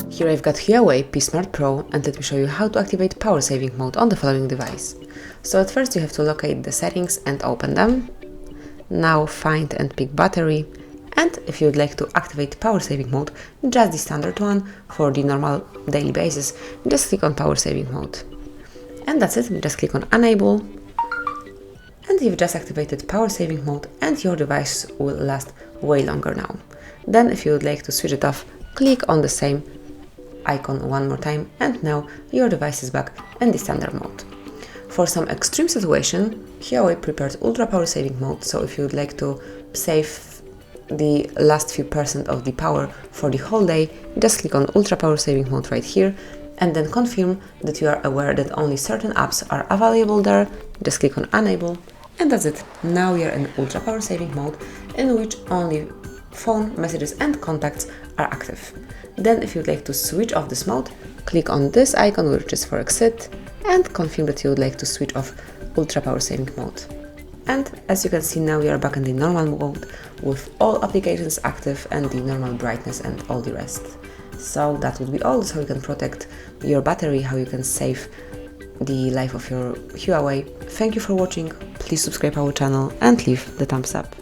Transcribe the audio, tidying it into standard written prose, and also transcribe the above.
Here I've got HUAWEI P Smart Pro, and let me show you how to activate power saving mode on the following device. So at first you have to locate the settings and open them. Now find and pick battery, and if you would like to activate power saving mode, just the standard one for the normal daily basis, just click on power saving mode. And that's it, just click on enable, and you've just activated power saving mode and your device will last way longer now. Then if you would like to switch it off, click on the same icon one more time, and now your device is back in the standard mode. For some extreme situation, HUAWEI prepared ultra power saving mode, so if you would like to save the last few percent of the power for the whole day, just click on ultra power saving mode right here, and then confirm that you are aware that only certain apps are available there. Just click on enable, and that's it. Now you're in ultra power saving mode, in which only phone, messages and contacts are active. Then if you'd like to switch off this mode, click on this icon which is for exit, and confirm that you would like to switch off ultra power saving mode. And as you can see, now we are back in the normal mode with all applications active and the normal brightness and all the rest. So that would be all. So you can protect your battery, how you can save the life of your HUAWEI. Thank you for watching. Please subscribe our channel and leave the thumbs up.